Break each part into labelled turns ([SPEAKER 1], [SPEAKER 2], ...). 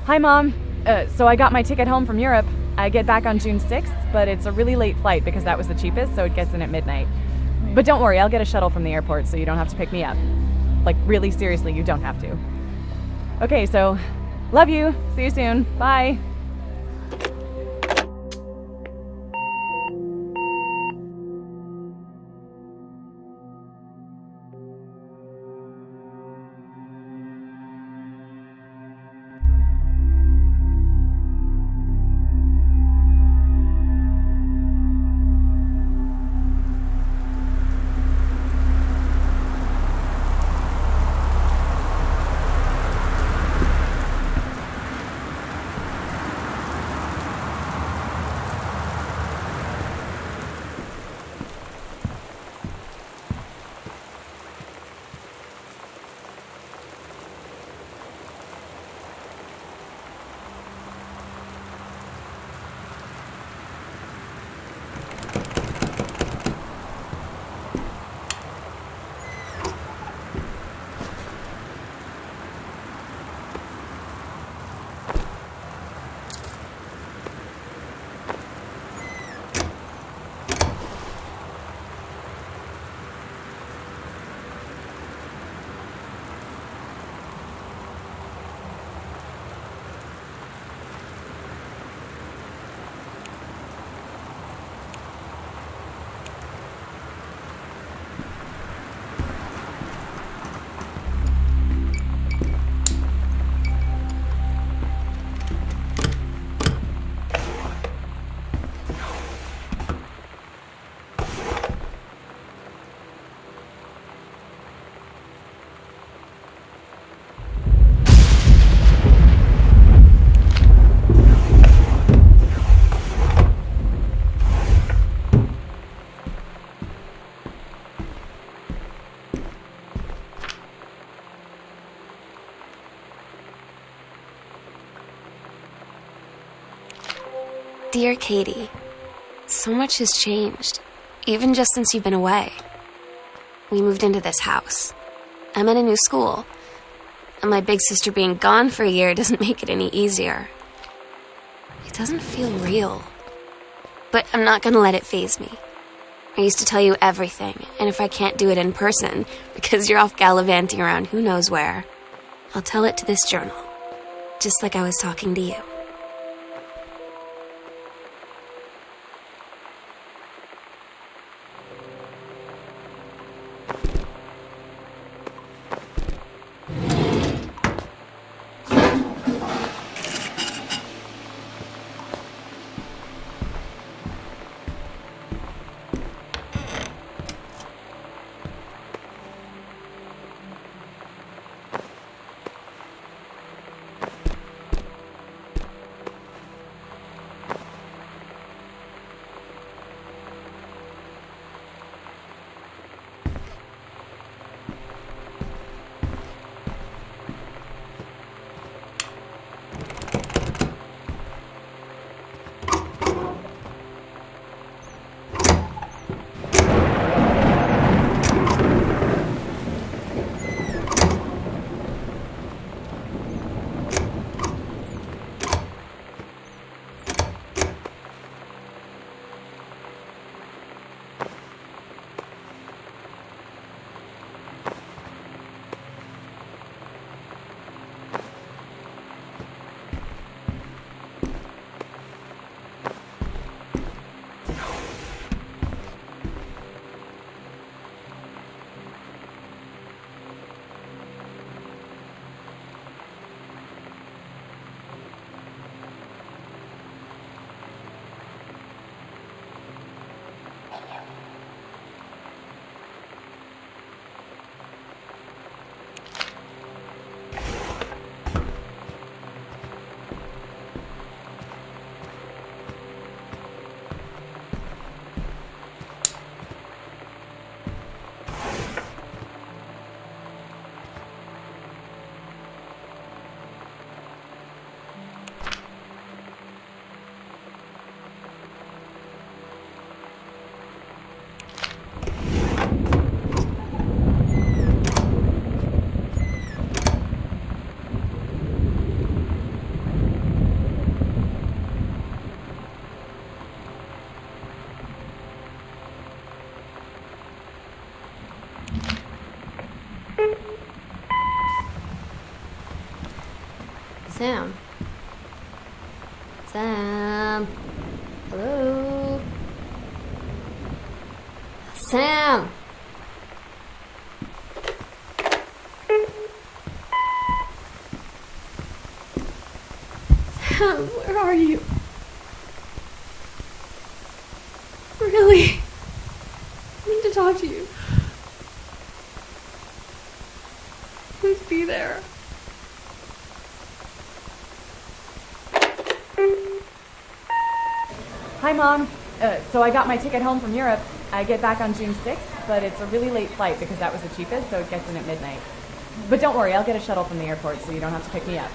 [SPEAKER 1] Hi, Mom. So I got my ticket home from Europe. I get back on June 6th, but it's a really late flight because that was the cheapest, so it gets in at midnight. But don't worry, I'll get a shuttle from the airport so you don't have to pick me up. Like, really seriously, you don't have to. Okay, so love you. See you soon. Bye.
[SPEAKER 2] Dear Katie, so much has changed, even just since you've been away. We moved into this house. I'm at a new school, and my big sister being gone for a year doesn't make it any easier. It doesn't feel real, but I'm not gonna let it faze me. I used to tell you everything, and if I can't do it in person, because you're off gallivanting around who knows where, I'll tell it to this journal, just like I was talking to you. Sam. Sam. Hello? Sam! Sam, where are you? Really? I need to talk to you. Please be there.
[SPEAKER 1] Hi, Mom. So I got my ticket home from Europe. I get back on June 6th, but it's a really late flight because that was the cheapest, so it gets in at midnight. But don't worry, I'll get a shuttle from the airport so you don't have to pick me up.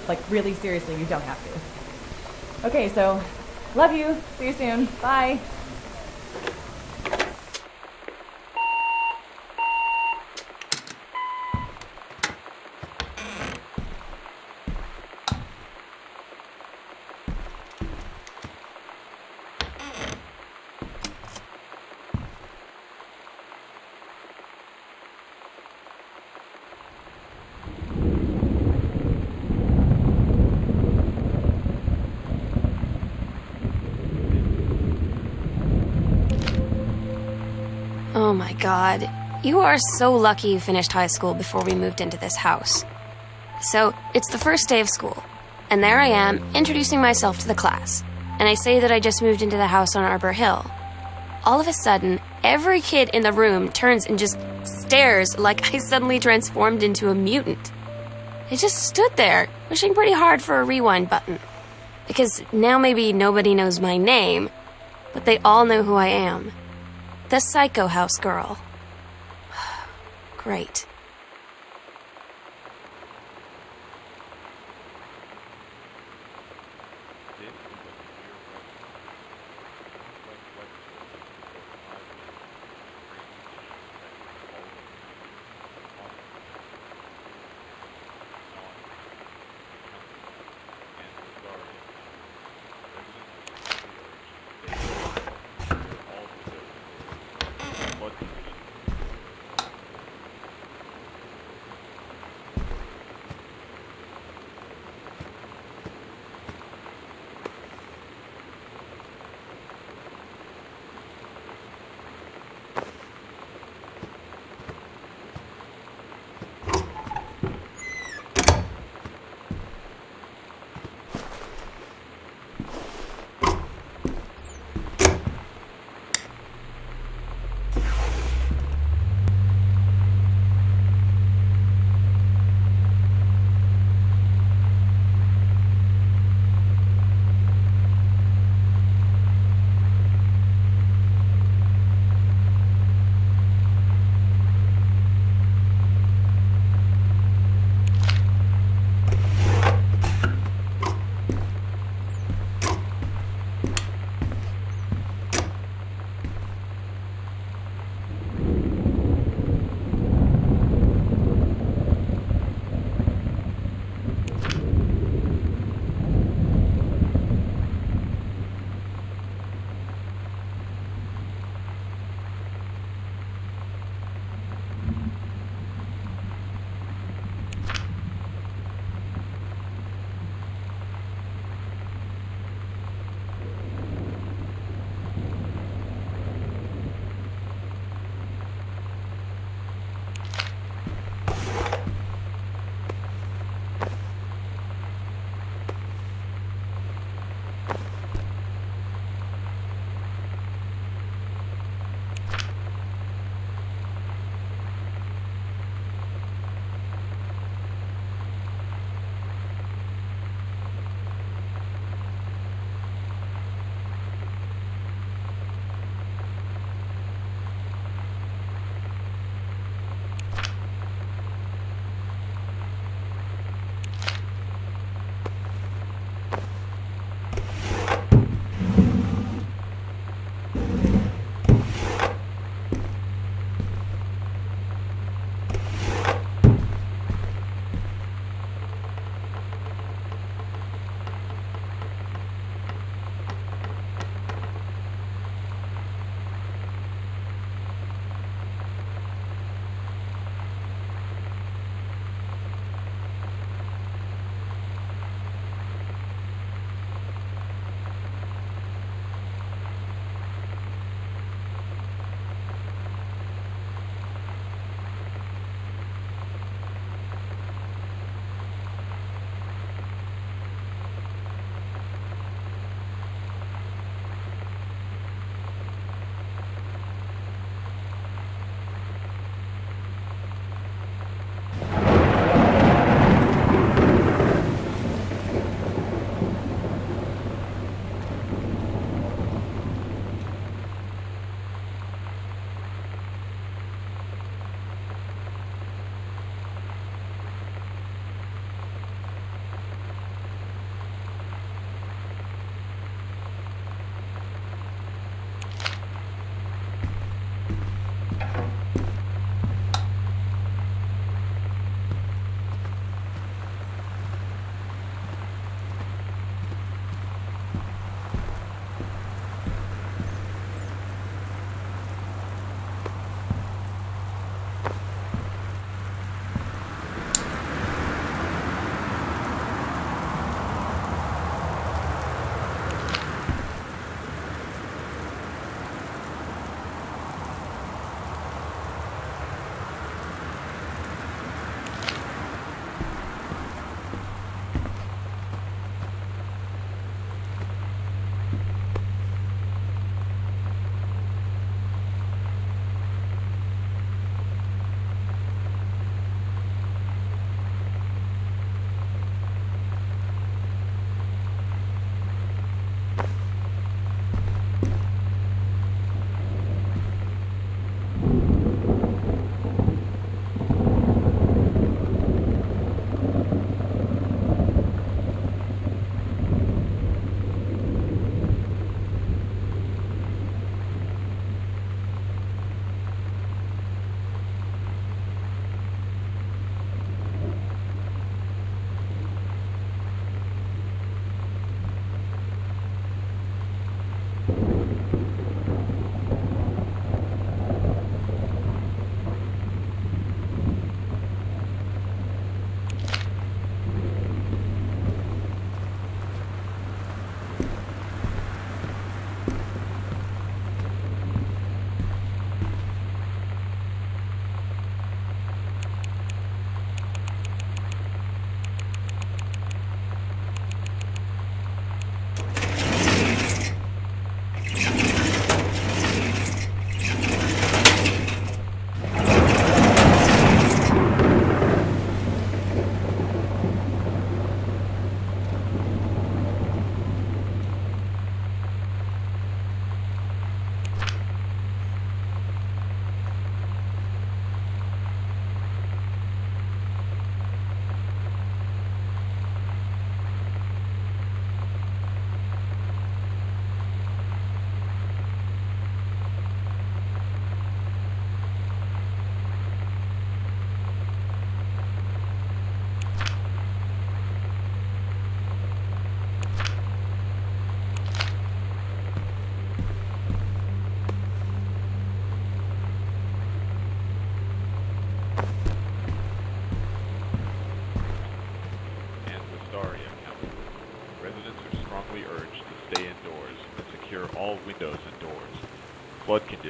[SPEAKER 1] Like, really, seriously, you don't have to. Okay, so, love you. See you soon. Bye.
[SPEAKER 2] Oh my god. You are so lucky you finished high school before we moved into this house. So, it's the first day of school, and there I am, introducing myself to the class, and I say that I just moved into the house on Arbor Hill. All of a sudden, every kid in the room turns and just stares like I suddenly transformed into a mutant. I just stood there, wishing pretty hard for a rewind button. Because now maybe nobody knows my name, but they all know who I am. The Psycho House girl. Great.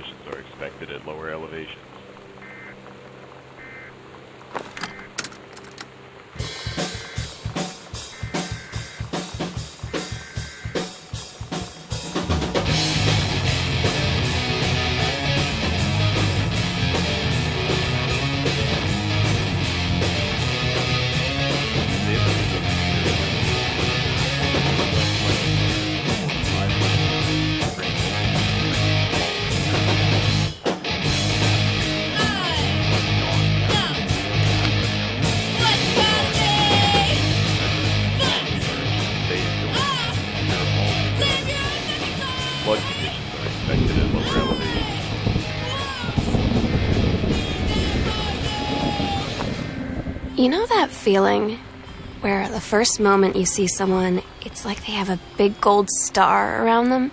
[SPEAKER 3] conditions are expected at lower elevations. Flood conditions are expected at lower elevations.
[SPEAKER 2] You know that feeling where the first moment you see someone, it's like they have a big gold star around them,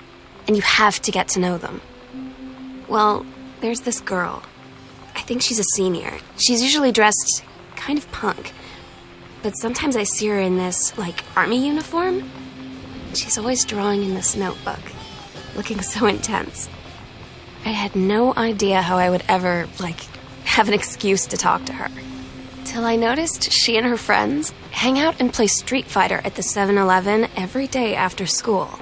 [SPEAKER 2] and you have to get to know them? Well, there's this girl. I think she's a senior. She's usually dressed kind of punk, but sometimes I see her in this, army uniform. She's always drawing in this notebook, looking so intense. I had no idea how I would ever, have an excuse to talk to her. Till I noticed she and her friends hang out and play Street Fighter at the 7-Eleven every day after school.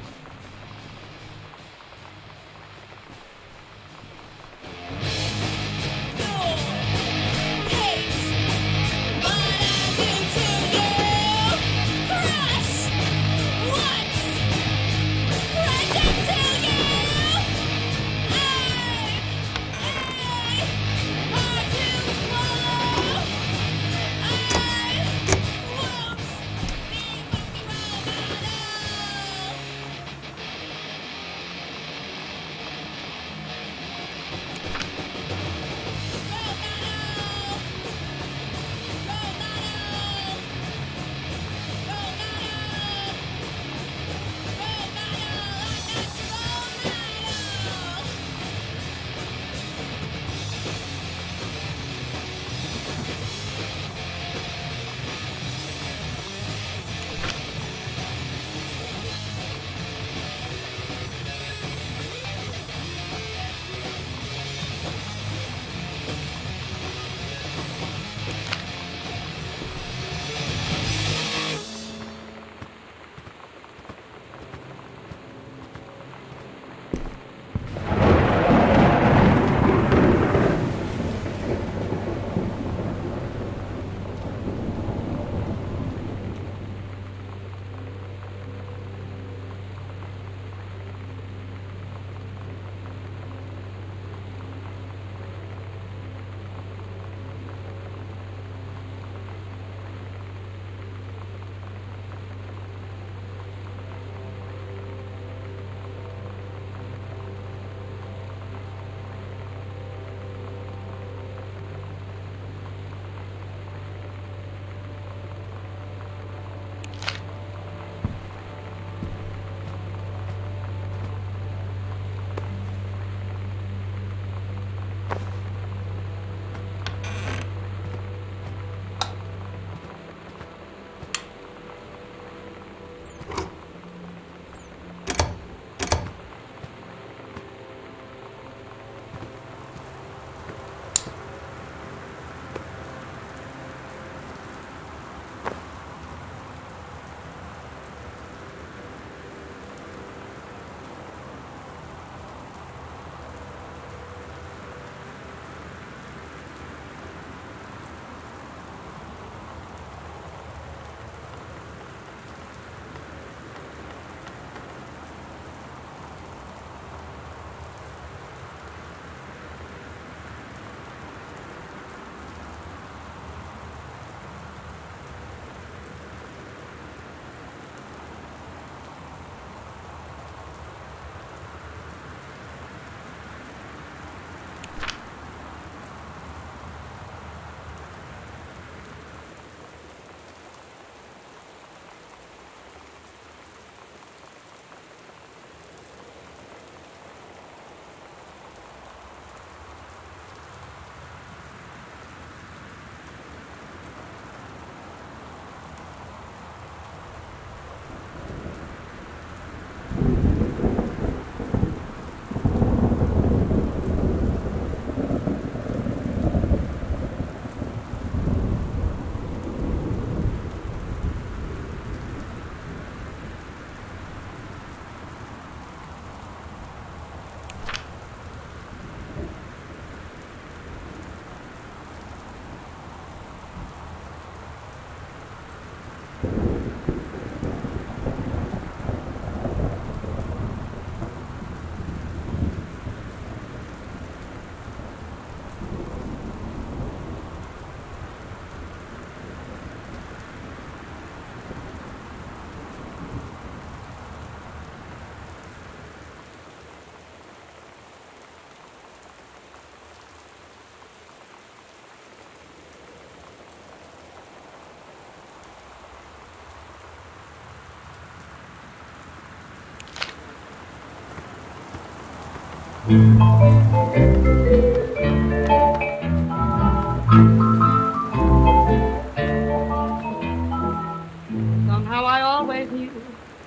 [SPEAKER 4] Somehow I always knew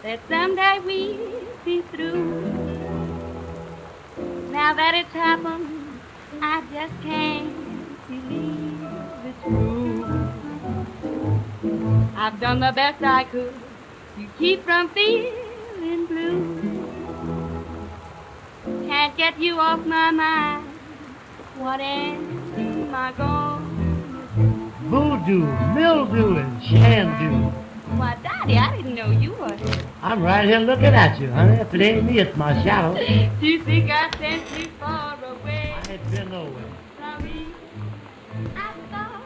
[SPEAKER 4] that someday we'd be through. Now that it's happened, I just can't believe it's true. I've done the best I could to keep from feeling blue. Can't get you off my mind. What am I gonna do?
[SPEAKER 5] Voodoo, mildew, and shandu.
[SPEAKER 4] Why, Daddy, I didn't know you were here.
[SPEAKER 5] I'm right here looking at you, honey. If it ain't me, it's my shadow.
[SPEAKER 4] Do you think I sent you far away
[SPEAKER 5] I ain't been nowhere.
[SPEAKER 4] from me? I thought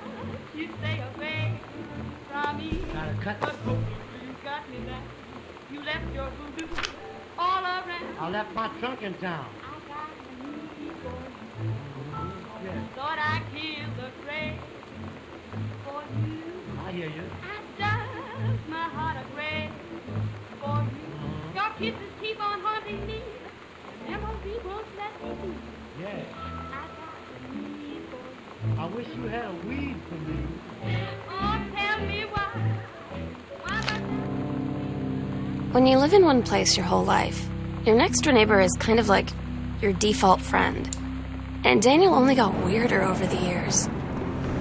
[SPEAKER 4] you'd stay away from me.
[SPEAKER 5] Gotta cut.
[SPEAKER 4] But voodoo, you got me back. You left your voodoo all around.
[SPEAKER 5] I left my trunk in town.
[SPEAKER 4] I got a new boy.
[SPEAKER 5] Yeah,
[SPEAKER 4] Thought I killed the craze for you.
[SPEAKER 5] I hear you.
[SPEAKER 4] I dug my heart a grave for you. Your kisses keep on haunting me. The memory won't let me be.
[SPEAKER 5] Yeah.
[SPEAKER 4] I got a need for you.
[SPEAKER 5] I wish you had a weed for me.
[SPEAKER 4] Oh, tell me why. Why must
[SPEAKER 2] When you live in one place your whole life, your next door neighbor is kind of like your default friend. And Daniel only got weirder over the years.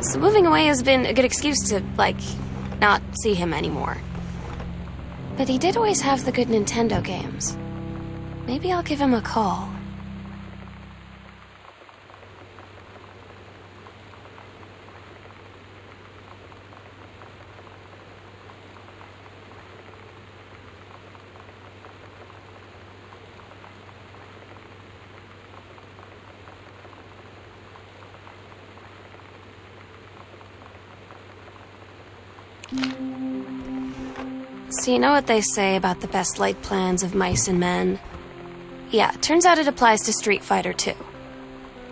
[SPEAKER 2] So moving away has been a good excuse to, not see him anymore. But he did always have the good Nintendo games. Maybe I'll give him a call. So you know what they say about the best laid plans of mice and men? Yeah, turns out it applies to Street Fighter too.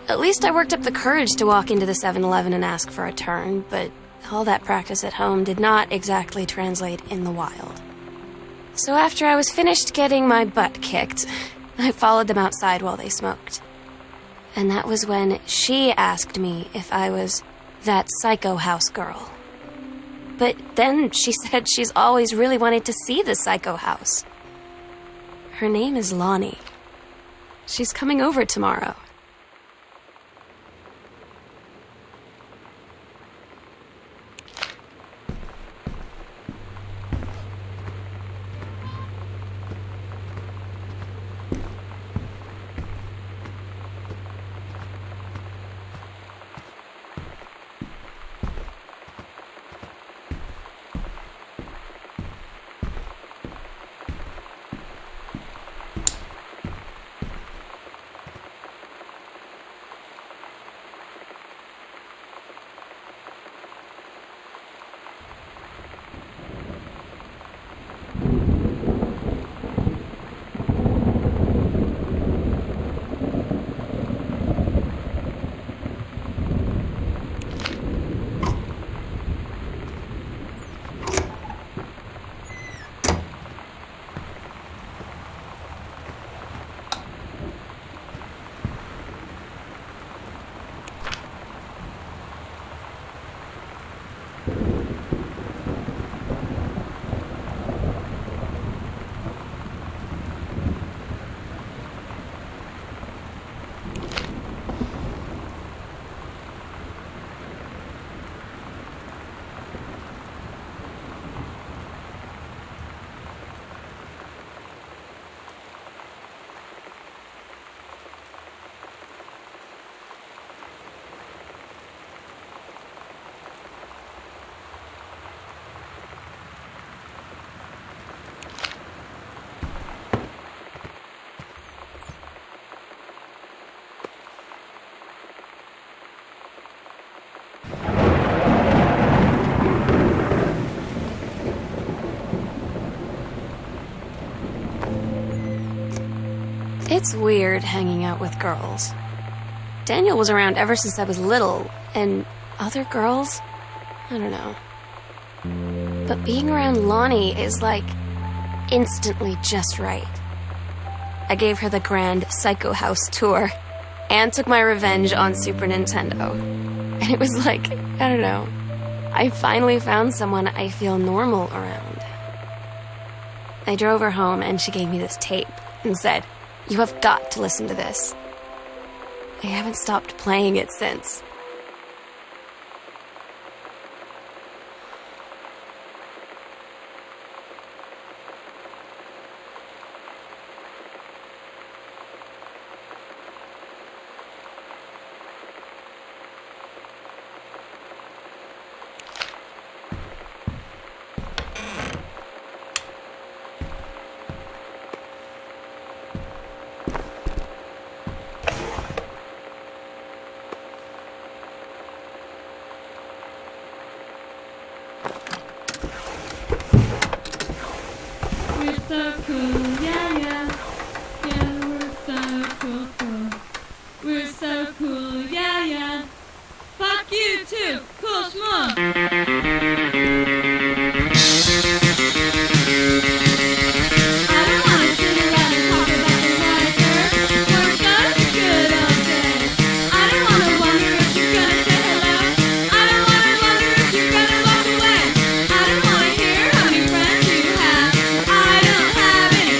[SPEAKER 2] At least I worked up the courage to walk into the 7-Eleven and ask for a turn, but all that practice at home did not exactly translate in the wild. So after I was finished getting my butt kicked, I followed them outside while they smoked. And that was when she asked me if I was that psycho house girl. But then she said she's always really wanted to see the psycho house. Her name is Lonnie. She's coming over tomorrow. It's weird hanging out with girls. Daniel was around ever since I was little, and other girls? I don't know. But being around Lonnie is instantly just right. I gave her the grand Psycho House tour and took my revenge on Super Nintendo. And it was like, I don't know, I finally found someone I feel normal around. I drove her home and she gave me this tape and said, "You have got to listen to this." I haven't stopped playing it since.
[SPEAKER 4] We're so cool, yeah, yeah. Yeah, we're so cool, cool. We're so cool, yeah, yeah. Fuck you too, cool schmuck. I don't wanna sit around and talk about the weather. Work does a good all day. I don't wanna wonder if you're gonna say hello. I don't wanna wonder if you're gonna walk away. I don't wanna hear how many friends you have. I don't have any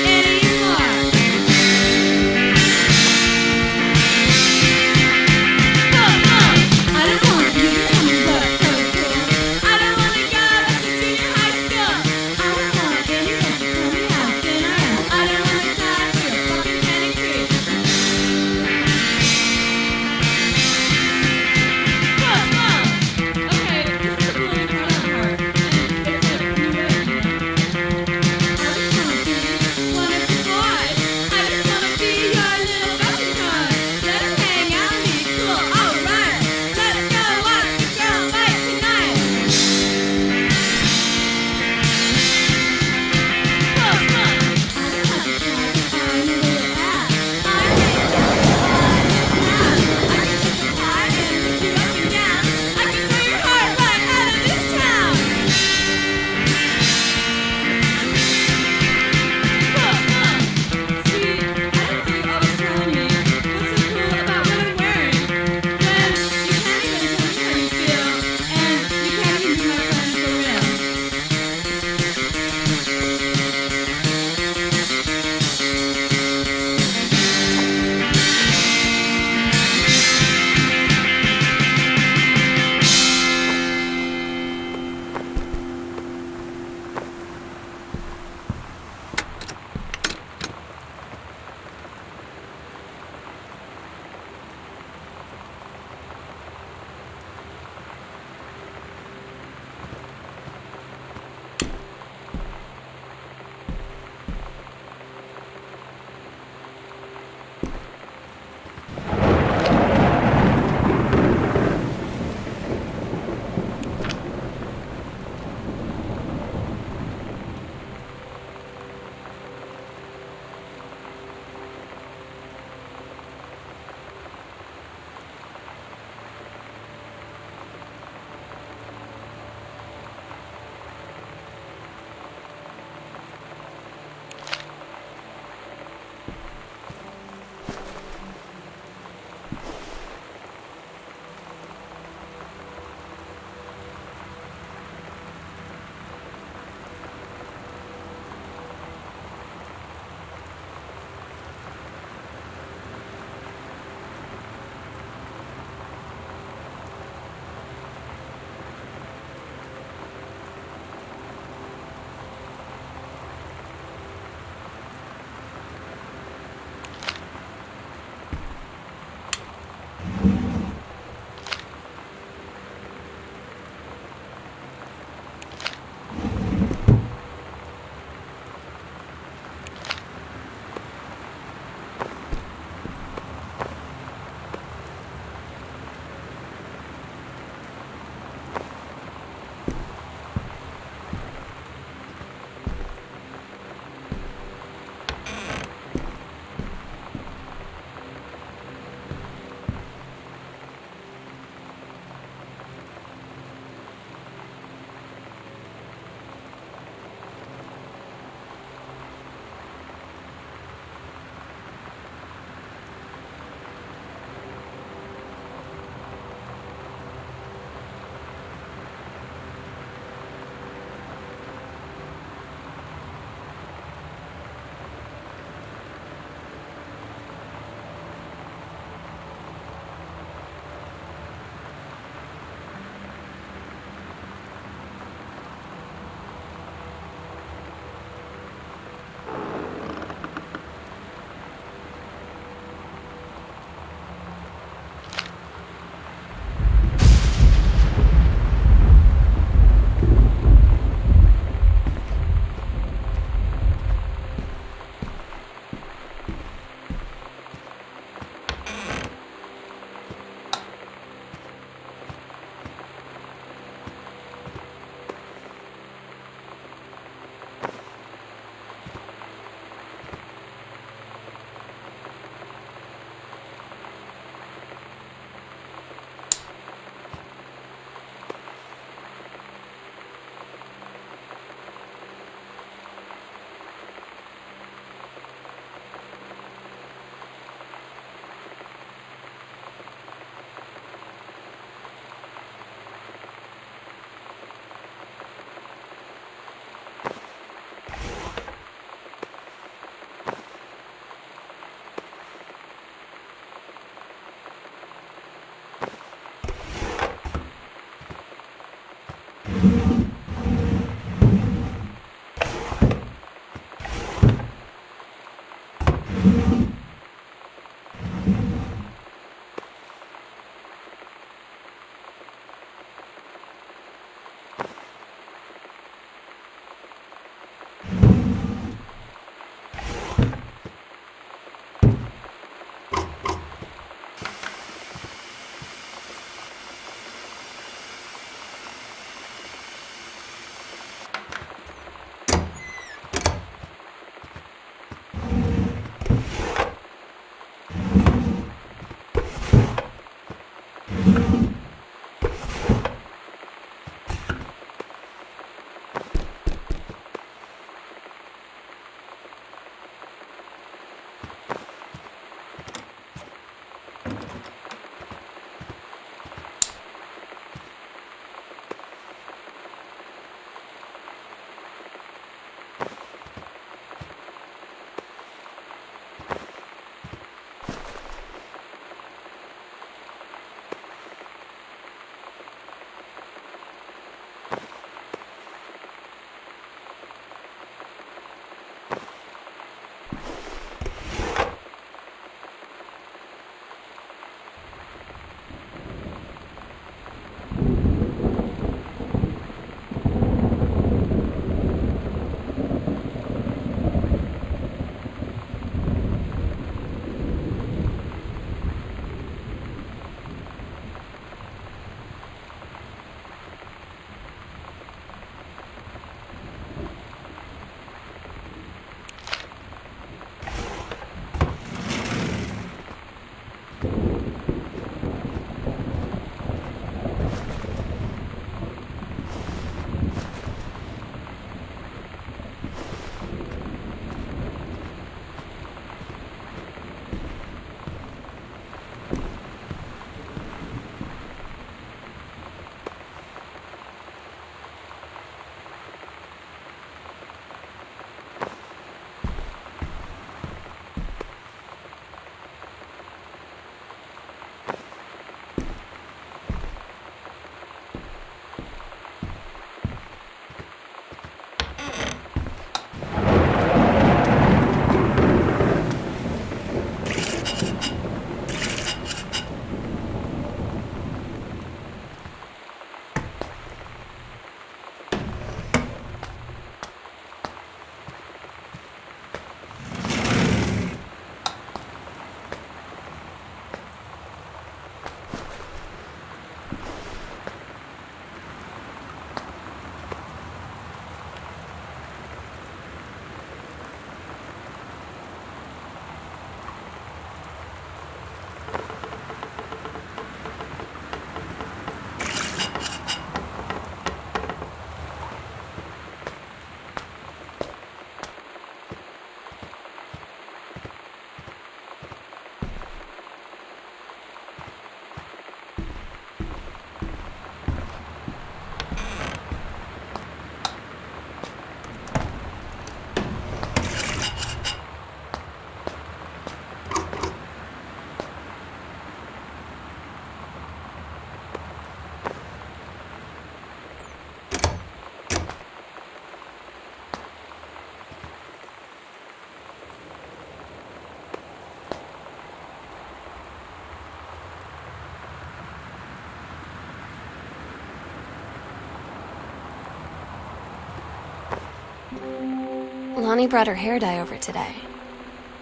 [SPEAKER 2] Lonnie brought her hair dye over today.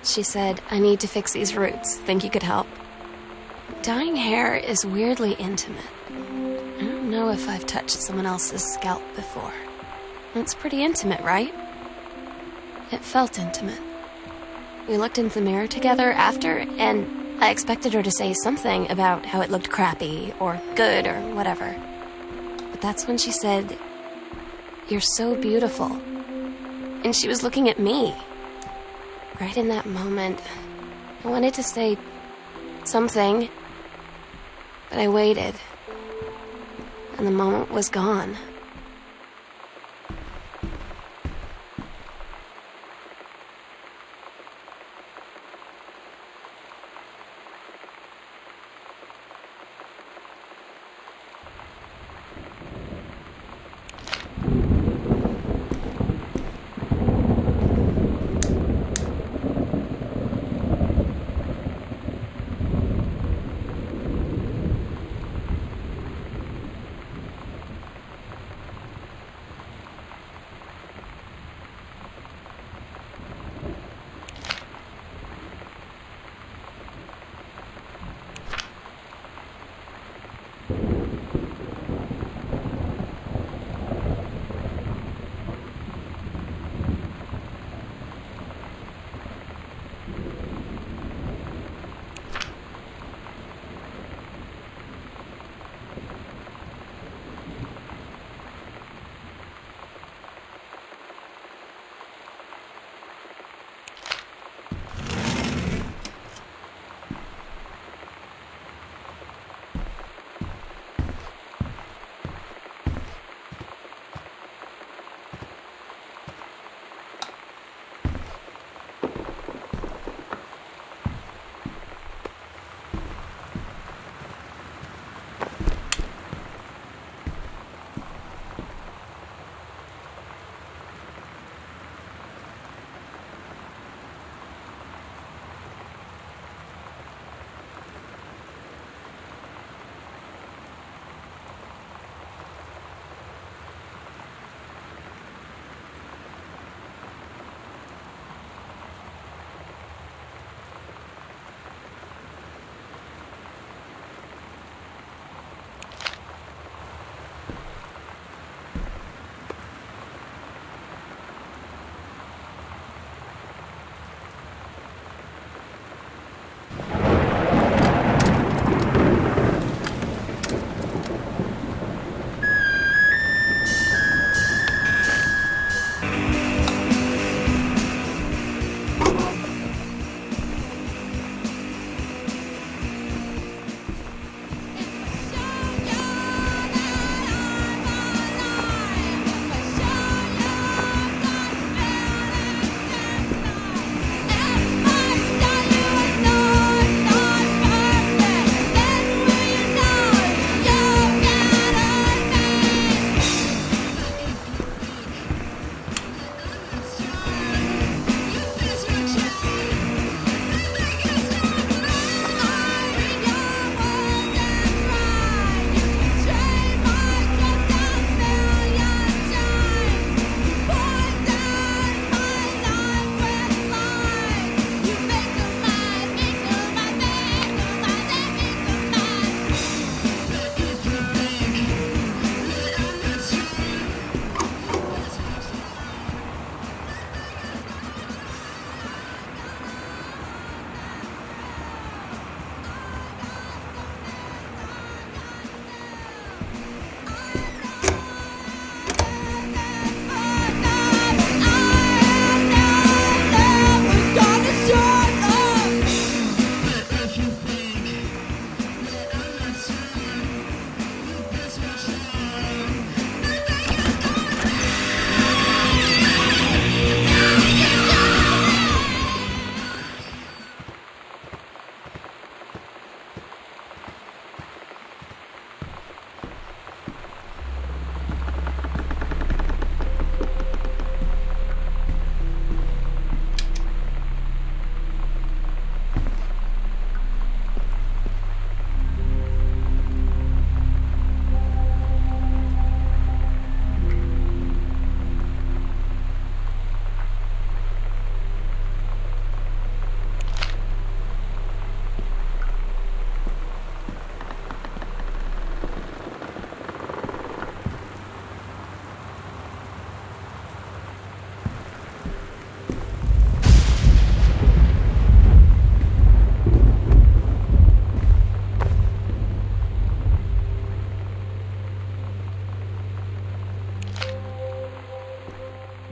[SPEAKER 2] She said, I need to fix these roots. Think you could help? Dyeing hair is weirdly intimate. I don't know if I've touched someone else's scalp before. It's pretty intimate, right? It felt intimate. We looked into the mirror together after, and I expected her to say something about how it looked crappy or good or whatever. But that's when she said, "You're so beautiful." And she was looking at me. Right in that moment, I wanted to say something, but I waited, and the moment was gone.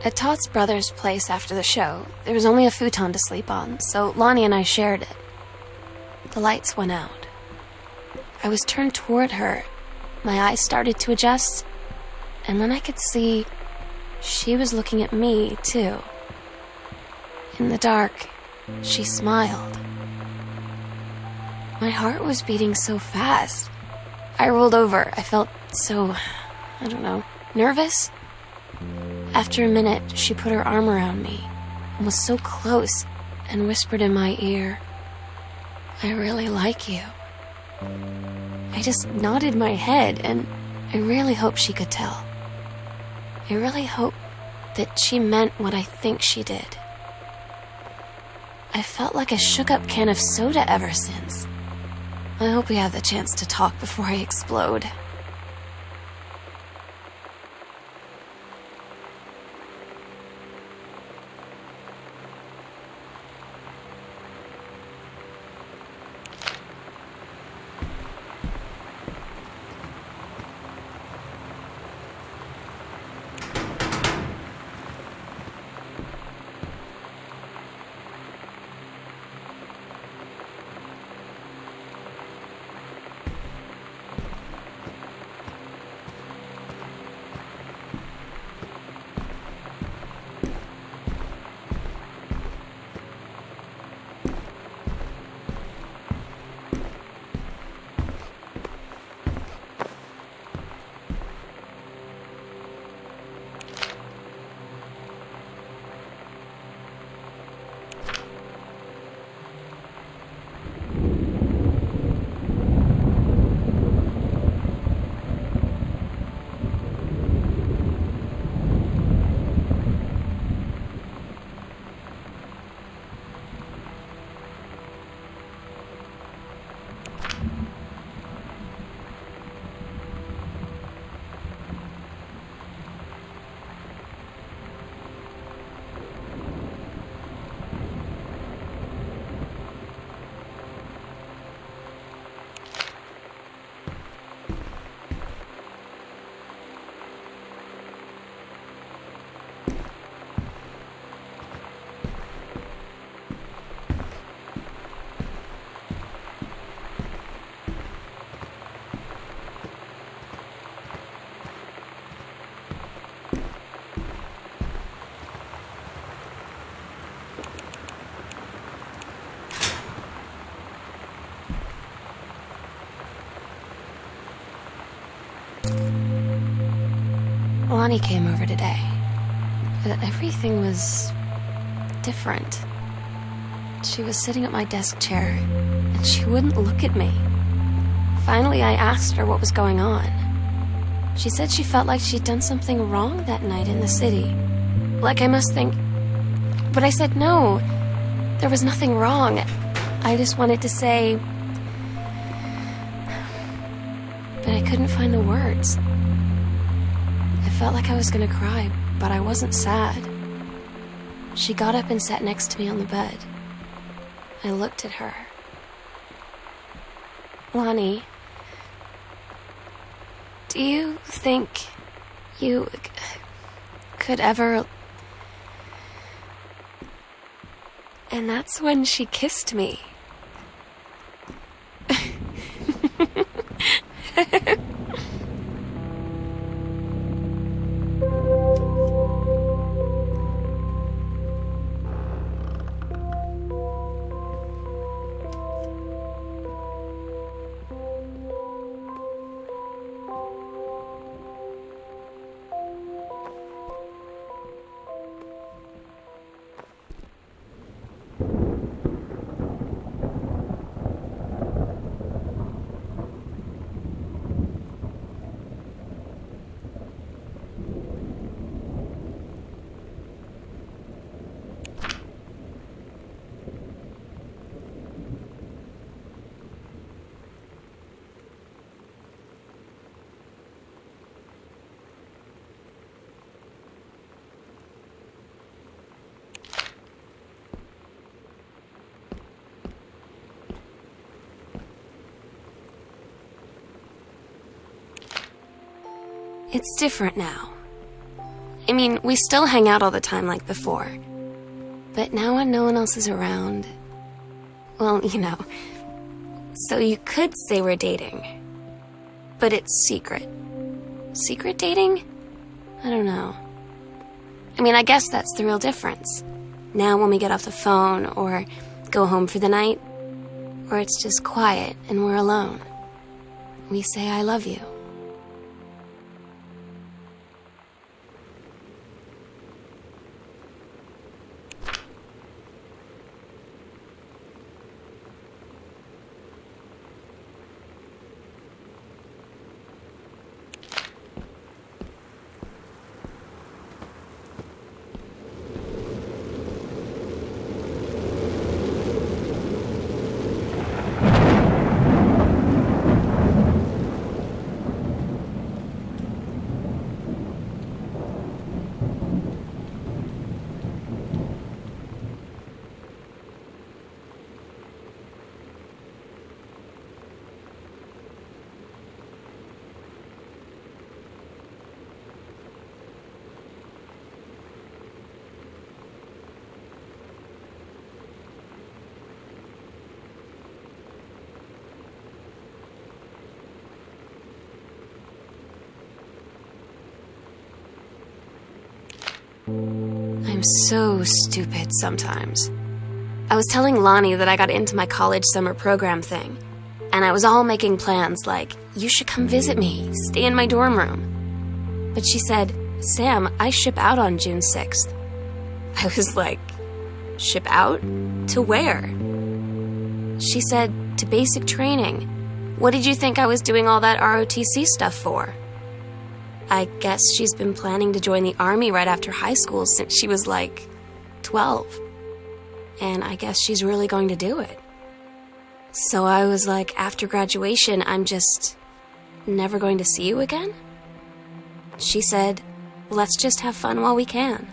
[SPEAKER 2] At Todd's brother's place after the show, there was only a futon to sleep on, so Lonnie and I shared it. The lights went out. I was turned toward her. My eyes started to adjust, and then I could see she was looking at me, too. In the dark, she smiled. My heart was beating so fast. I rolled over. I felt so, nervous. After a minute, she put her arm around me and was so close and whispered in my ear, "I really like you." I just nodded my head, and I really hoped she could tell. I really hoped that she meant what I think she did. I felt like a shook-up can of soda ever since. I hope we have the chance to talk before I explode. Lonnie came over today, but everything was different. She was sitting at my desk chair, and she wouldn't look at me. Finally, I asked her what was going on. She said she felt like she'd done something wrong that night in the city. Like I must think... But I said no, there was nothing wrong. I just wanted to say... But I couldn't find the words. I felt like I was gonna cry, but I wasn't sad. She got up and sat next to me on the bed. I looked at her. Lonnie, do you think you could ever... And that's when she kissed me. It's different now. I mean, we still hang out all the time like before. But now when no one else is around... Well, you know. So you could say we're dating. But it's secret. Secret dating? I don't know. I mean, I guess that's the real difference. Now when we get off the phone, or go home for the night, or it's just quiet and we're alone, we say I love you. I'm so stupid sometimes. I was telling Lonnie that I got into my college summer program thing, and I was all making plans like, you should come visit me, stay in my dorm room. But she said, Sam, I ship out on June 6th. I was like, ship out? To where? She said, to basic training. What did you think I was doing all that ROTC stuff for? I guess she's been planning to join the army right after high school since she was like 12. And I guess she's really going to do it. So I was like, after graduation, I'm just never going to see you again? She said, let's just have fun while we can.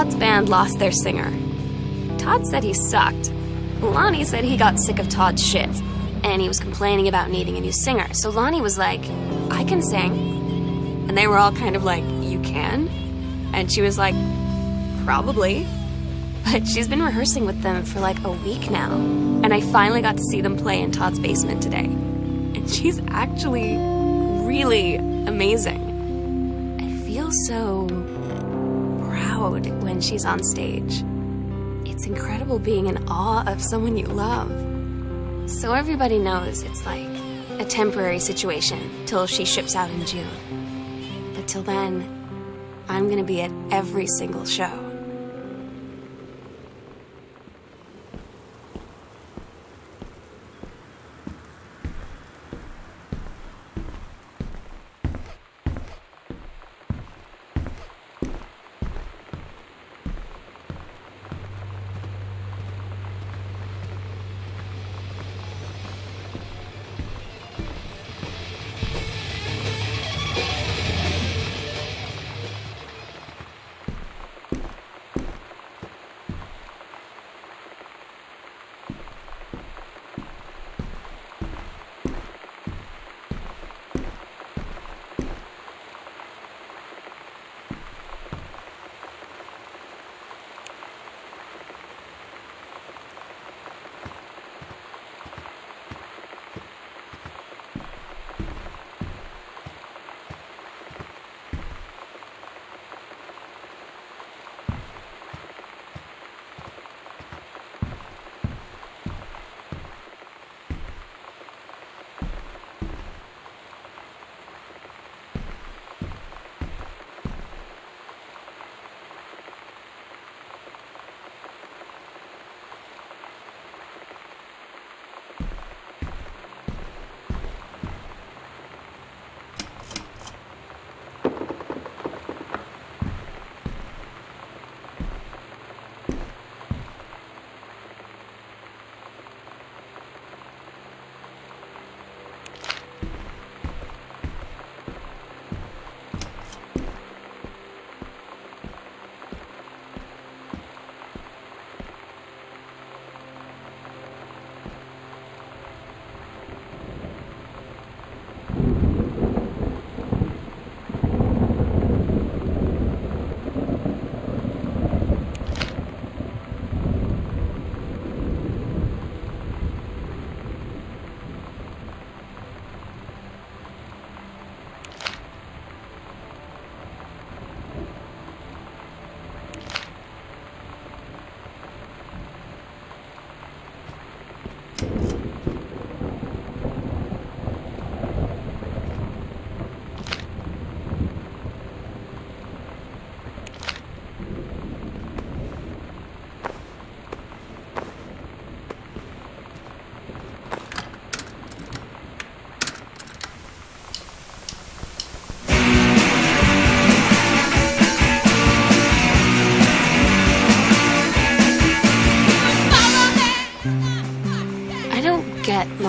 [SPEAKER 2] Todd's band lost their singer. Todd said he sucked. Lonnie said he got sick of Todd's shit, and he was complaining about needing a new singer. So Lonnie was like, I can sing. And they were all kind of like, you can? And she was like, probably. But she's been rehearsing with them for like a week now. And I finally got to see them play in Todd's basement today. And she's actually really amazing. I feel so loud when she's on stage. It's incredible being in awe of someone you love. So everybody knows it's like a temporary situation till she ships out in June. But till then, I'm gonna be at every single show.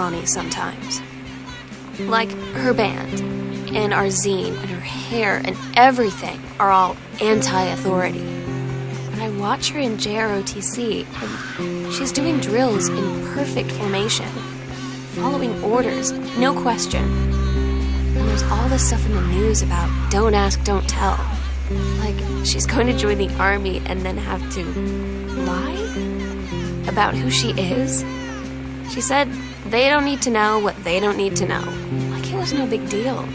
[SPEAKER 2] Lonnie sometimes. Like her band, and our zine, and her hair, and everything are all anti-authority. But I watch her in JROTC, and she's doing drills in perfect formation, following orders, no question. And there's all this stuff in the news about don't ask, don't tell. Like she's going to join the army and then have to lie about who she is. She said they don't need to know what they don't need to know. Like it was no big deal.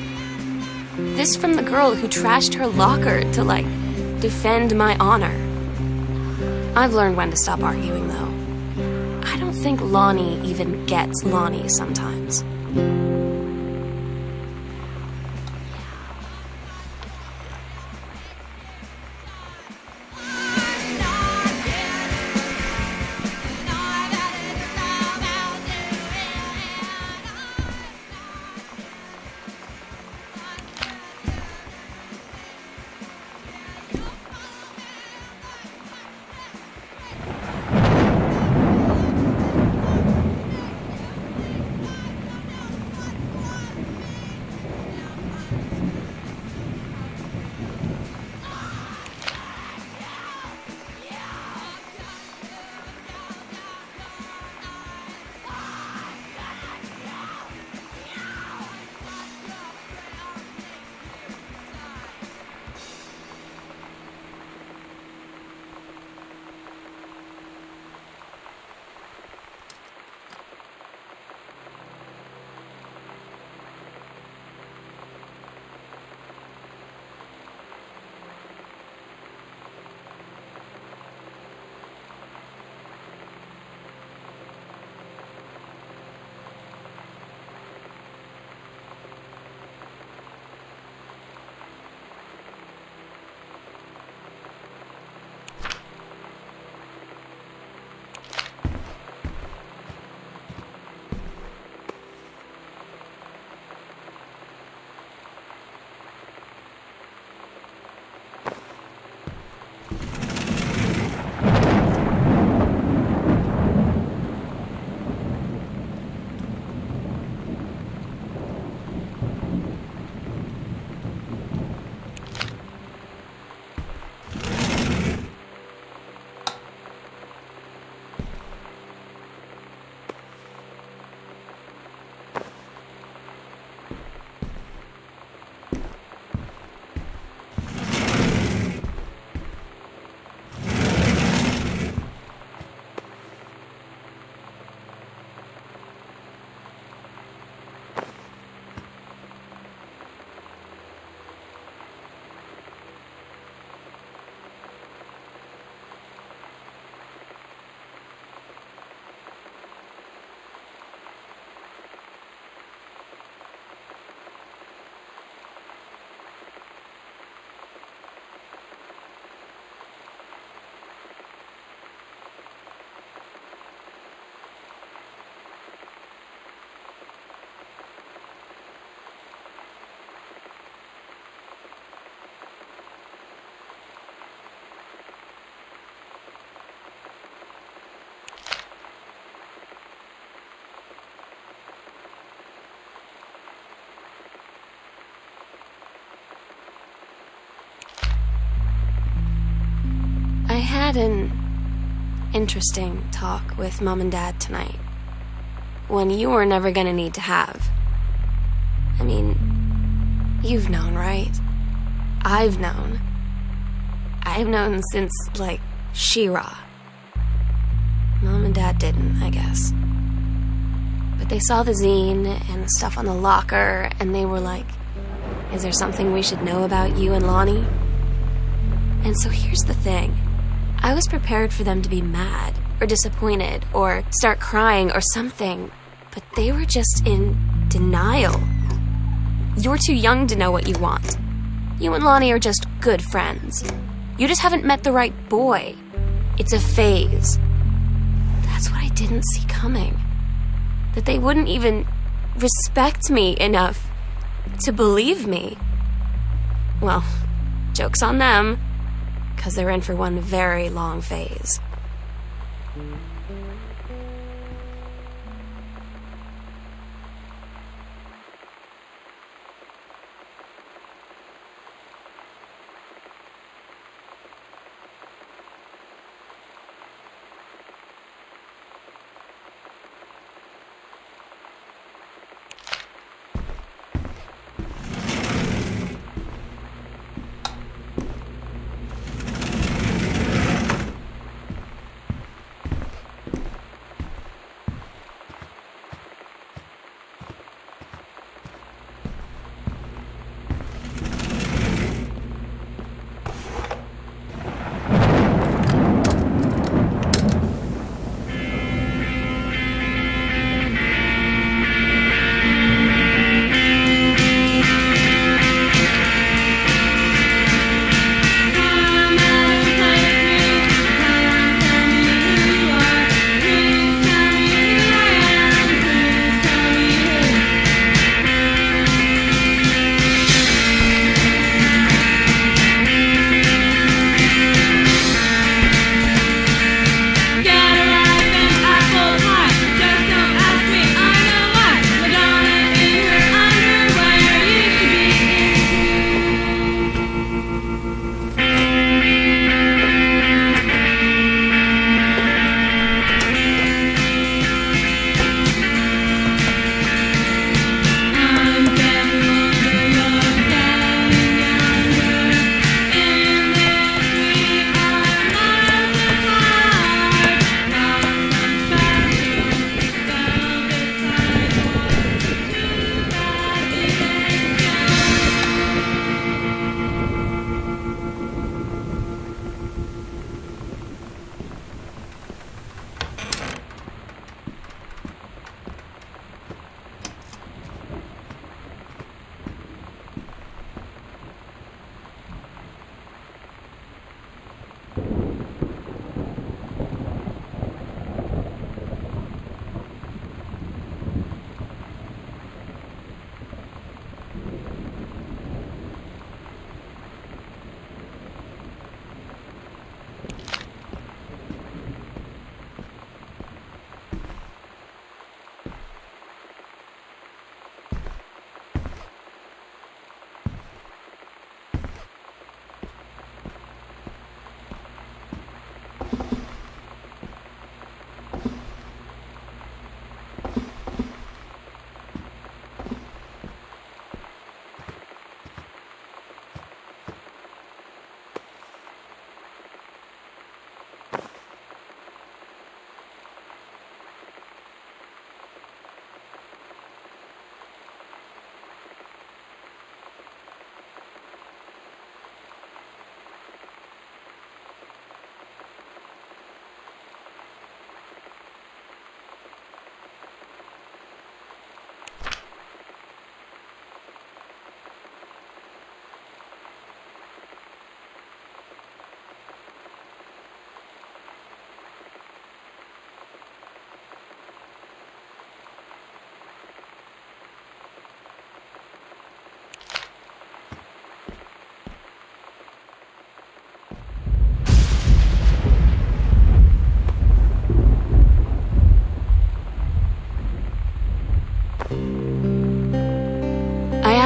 [SPEAKER 2] This from the girl who trashed her locker to, like, defend my honor. I've learned when to stop arguing, though. I don't think Lonnie even gets Lonnie sometimes. had an interesting talk with Mom and Dad tonight. One you were never gonna need to have. I mean, you've known, right? I've known. I've known since, like, She-Ra. Mom and Dad didn't, I guess. But they saw the zine and the stuff on the locker, and they were like, is there something we should know about you and Lonnie? And so here's the thing. I was prepared for them to be mad, or disappointed, or start crying, or something. But they were just in denial. You're too young to know what you want. You and Lonnie are just good friends. You just haven't met the right boy. It's a phase. That's what I didn't see coming. That they wouldn't even respect me enough to believe me. Well, joke's on them, 'cause they're in for one very long phase.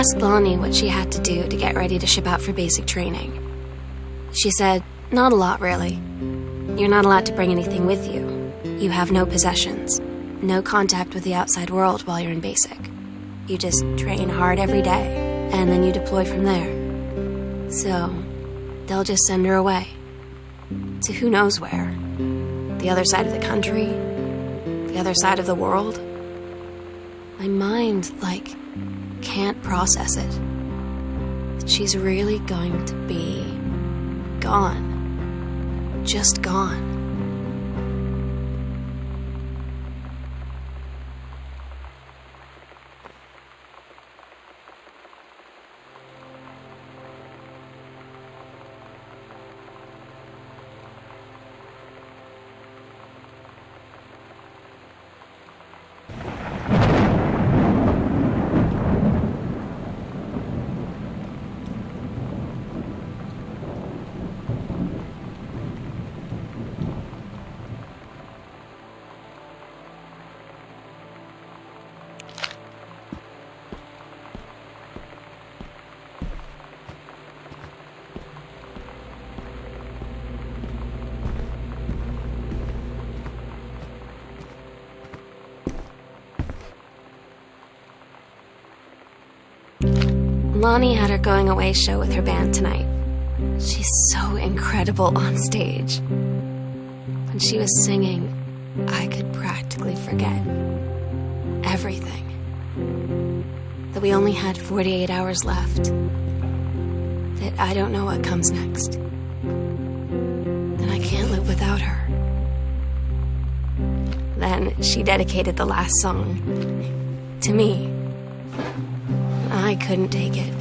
[SPEAKER 2] asked Lonnie what she had to do to get ready to ship out for basic training. She said, not a lot really. You're not allowed to bring anything with you. You have no possessions, no contact with the outside world while you're in basic. You just train hard every day, and then you deploy from there. So, they'll just send her away. To who knows where. The other side of the country. The other side of the world. My mind, can't process it. That she's really going to be gone. Just gone. Lonnie had her going away show with her band tonight. She's so incredible on stage. When she was singing, I could practically forget everything. That we only had 48 hours left. That I don't know what comes next. That I can't live without her. Then she dedicated the last song to me. I couldn't take it.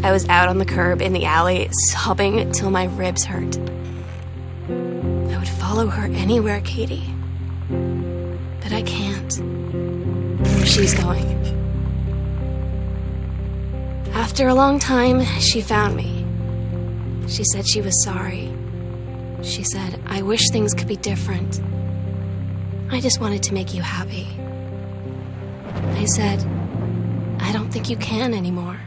[SPEAKER 2] I was out on the curb in the alley, sobbing till my ribs hurt. I would follow her anywhere, Katie. But I can't. Where she's going. After a long time, she found me. She said she was sorry. She said, I wish things could be different. I just wanted to make you happy. I said, I don't think you can anymore.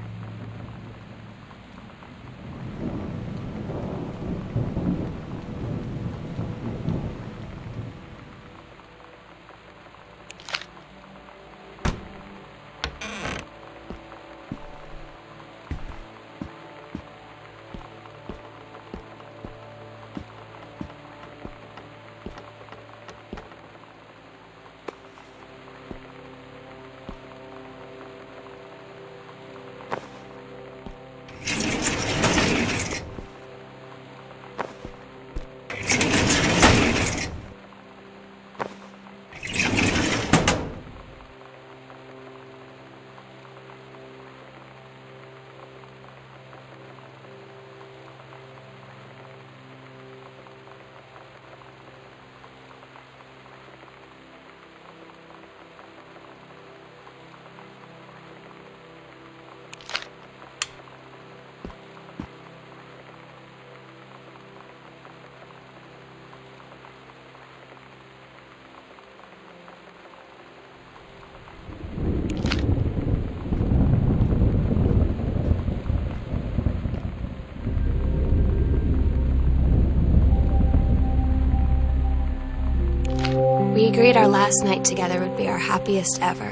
[SPEAKER 2] We agreed our last night together would be our happiest ever,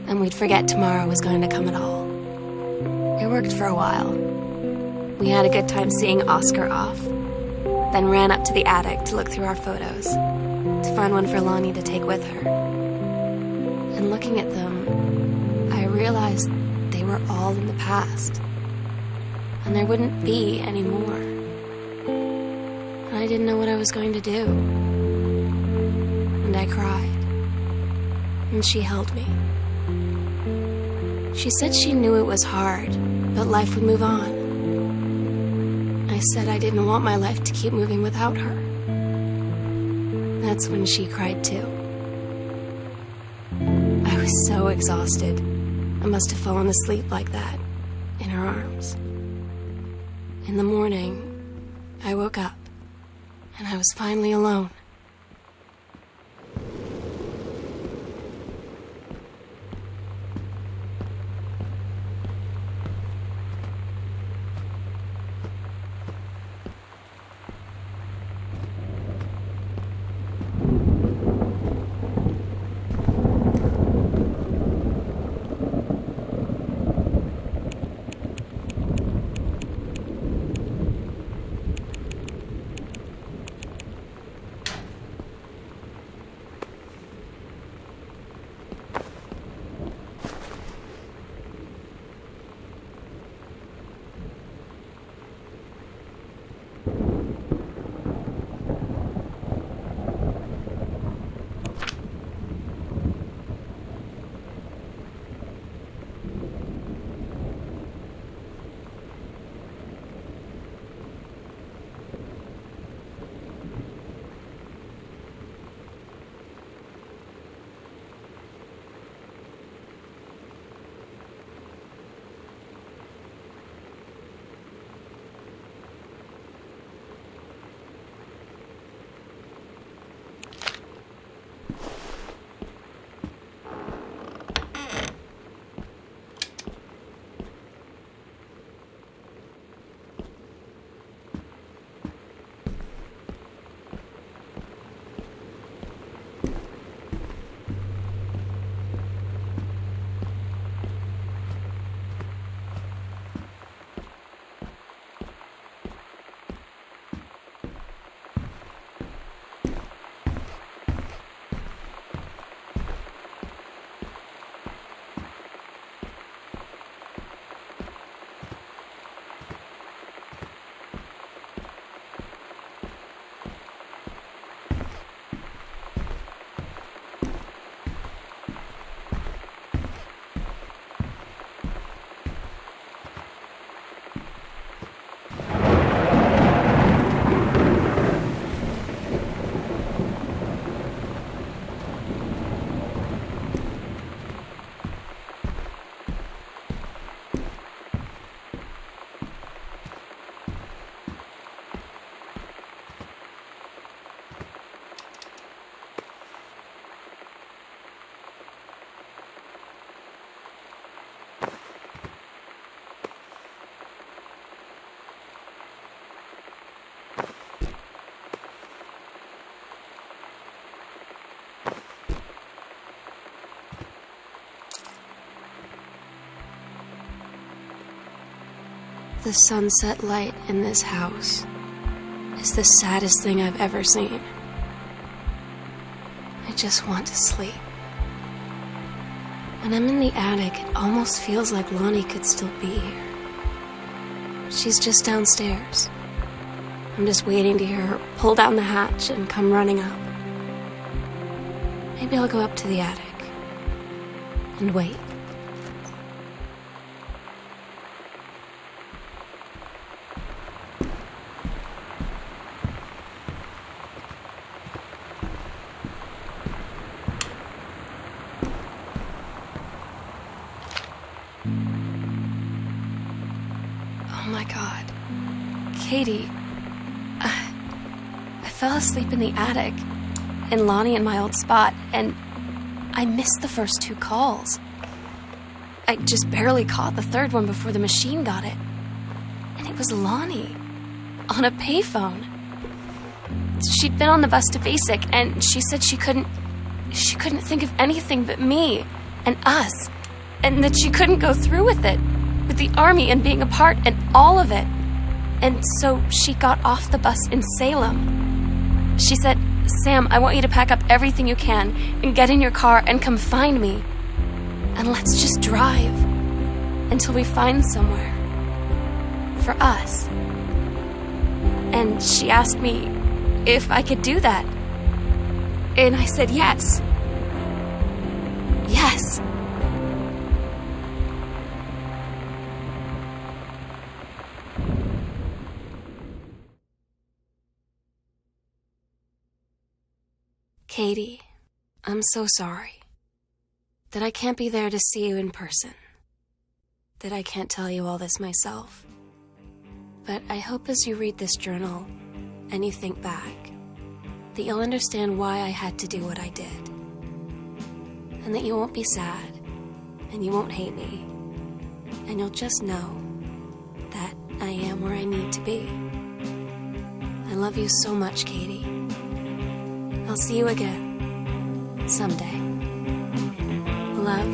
[SPEAKER 2] and we'd forget tomorrow was going to come at all. It worked for a while. We had a good time seeing Oscar off, then ran up to the attic to look through our photos, to find one for Lonnie to take with her. And looking at them, I realized they were all in the past, and there wouldn't be any more. And I didn't know what I was going to do. And I cried. And she held me. She said she knew it was hard, but life would move on. I said I didn't want my life to keep moving without her. That's when she cried too. I was so exhausted. I must have fallen asleep like that, in her arms. In the morning, I woke up, and I was finally alone. The sunset light in this house is the saddest thing I've ever seen. I just want to sleep. When I'm in the attic, it almost feels like Lonnie could still be here. She's just downstairs. I'm just waiting to hear her pull down the hatch and come running up. Maybe I'll go up to the attic and wait. Oh my God. Katie, I fell asleep in the attic, in Lonnie in my old spot, and I missed the first 2 calls. I just barely caught the third one before the machine got it. And it was Lonnie, on a payphone. She'd been on the bus to Basic, and she said she couldn't think of anything but me and us, and that she couldn't go through with it, with the Army and being apart and all of it. And so she got off the bus in Salem. She said, "Sam, I want you to pack up everything you can and get in your car and come find me. And let's just drive until we find somewhere for us." And she asked me if I could do that. And I said yes. Yes. Katie, I'm so sorry that I can't be there to see you in person, that I can't tell you all this myself. But I hope as you read this journal and you think back, that you'll understand why I had to do what I did, and that you won't be sad, and you won't hate me, and you'll just know that I am where I need to be. I love you so much, Katie. I'll see you again someday. Love,